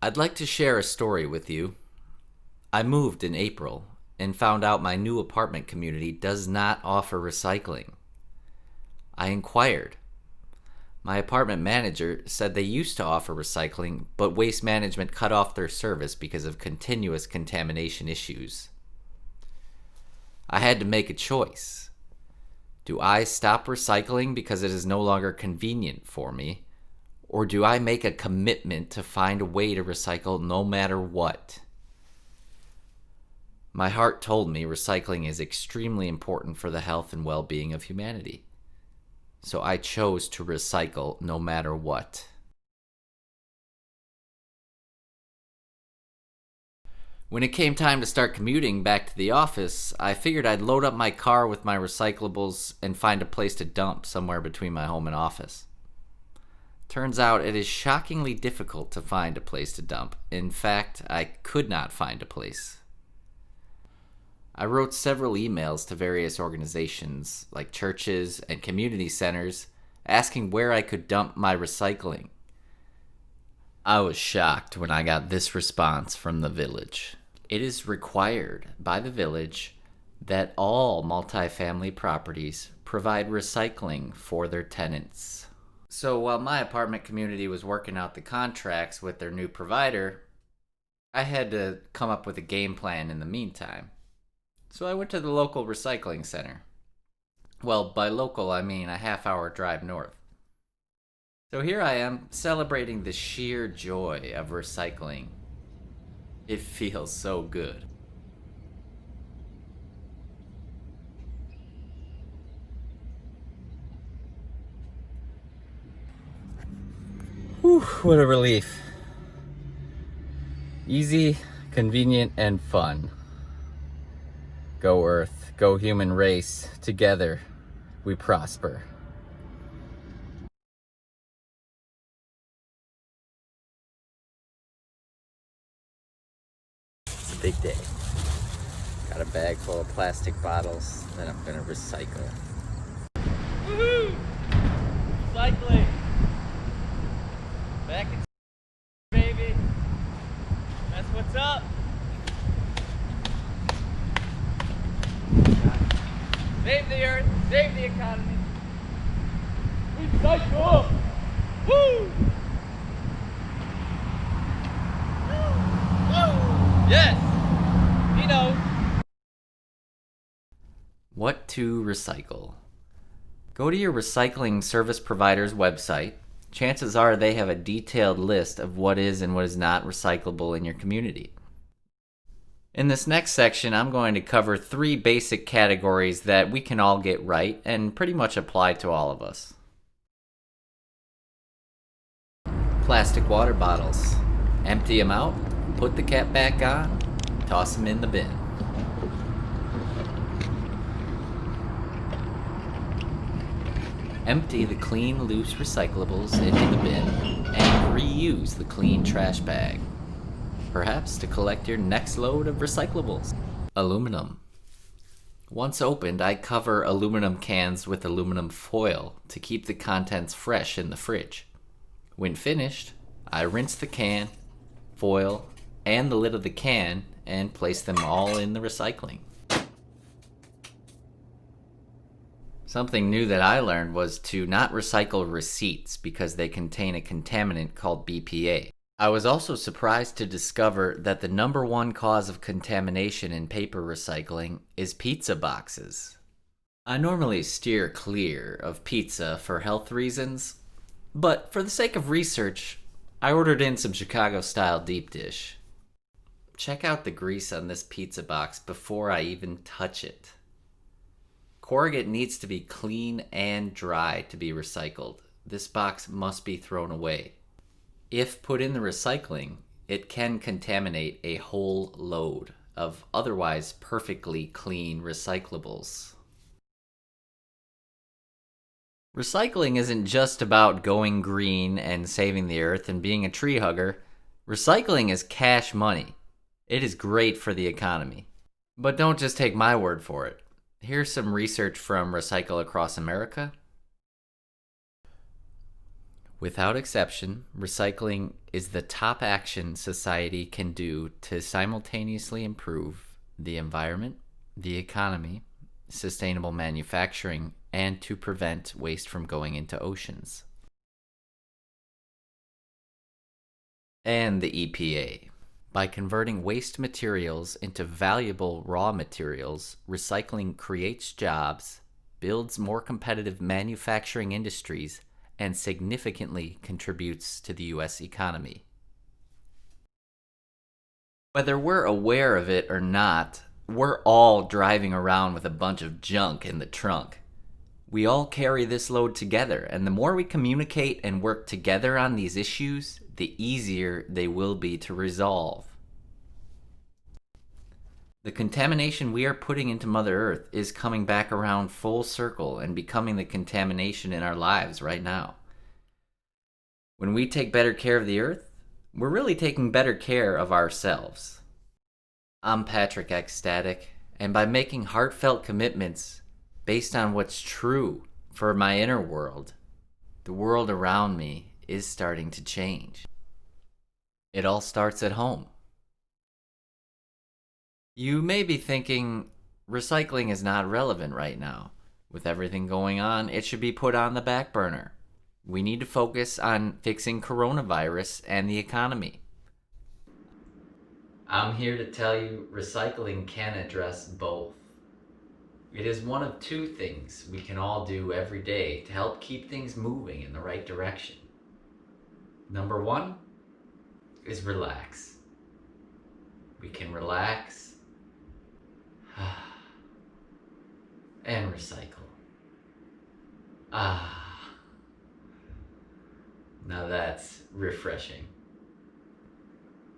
I'd like to share a story with you. I moved in April and found out my new apartment community does not offer recycling. I inquired. My apartment manager said they used to offer recycling, but Waste Management cut off their service because of continuous contamination issues. I had to make a choice. Do I stop recycling because it is no longer convenient for me? Or do I make a commitment to find a way to recycle no matter what? My heart told me recycling is extremely important for the health and well-being of humanity. So I chose to recycle no matter what. When it came time to start commuting back to the office, I figured I'd load up my car with my recyclables and find a place to dump somewhere between my home and office. Turns out it is shockingly difficult to find a place to dump. In fact, I could not find a place. I wrote several emails to various organizations, like churches and community centers, asking where I could dump my recycling. I was shocked when I got this response from the village. It is required by the village that all multifamily properties provide recycling for their tenants. So while my apartment community was working out the contracts with their new provider, I had to come up with a game plan in the meantime. So I went to the local recycling center. Well, by local, I mean a half-hour drive north. So here I am, celebrating the sheer joy of recycling. It feels so good. Whew, what a relief. Easy, convenient, and fun. Go Earth, go human race, together we prosper. It's a big day. Got a bag full of plastic bottles that I'm gonna recycle. Woohoo! Recycling! Back in baby! That's what's up! Save the earth, save the economy. Recycle! Woo! Woo! Yes! He knows. What to recycle? Go to your recycling service provider's website. Chances are they have a detailed list of what is and what is not recyclable in your community. In this next section, I'm going to cover 3 basic categories that we can all get right and pretty much apply to all of us. Plastic water bottles. Empty them out, put the cap back on, toss them in the bin. Empty the clean, loose recyclables into the bin and reuse the clean trash bag. Perhaps to collect your next load of recyclables. Aluminum. Once opened, I cover aluminum cans with aluminum foil to keep the contents fresh in the fridge. When finished, I rinse the can, foil, and the lid of the can and place them all in the recycling. Something new that I learned was to not recycle receipts because they contain a contaminant called BPA. I was also surprised to discover that the number 1 cause of contamination in paper recycling is pizza boxes. I normally steer clear of pizza for health reasons, but for the sake of research, I ordered in some Chicago-style deep dish. Check out the grease on this pizza box before I even touch it. Corrugate needs to be clean and dry to be recycled. This box must be thrown away. If put in the recycling, it can contaminate a whole load of otherwise perfectly clean recyclables. Recycling isn't just about going green and saving the earth and being a tree hugger. Recycling is cash money. It is great for the economy. But don't just take my word for it. Here's some research from Recycle Across America. Without exception, recycling is the top action society can do to simultaneously improve the environment, the economy, sustainable manufacturing, and to prevent waste from going into oceans. And the EPA. By converting waste materials into valuable raw materials, recycling creates jobs, builds more competitive manufacturing industries, and significantly contributes to the U.S. economy. Whether we're aware of it or not, we're all driving around with a bunch of junk in the trunk. We all carry this load together, and the more we communicate and work together on these issues, the easier they will be to resolve. The contamination we are putting into Mother Earth is coming back around full circle and becoming the contamination in our lives right now. When we take better care of the Earth, we're really taking better care of ourselves. I'm Patrick Ecstatic, and by making heartfelt commitments based on what's true for my inner world, the world around me is starting to change. It all starts at home. You may be thinking, recycling is not relevant right now. With everything going on, it should be put on the back burner. We need to focus on fixing coronavirus and the economy. I'm here to tell you recycling can address both. It is one of two things we can all do every day to help keep things moving in the right direction. Number one is relax. We can relax and recycle. Now that's refreshing.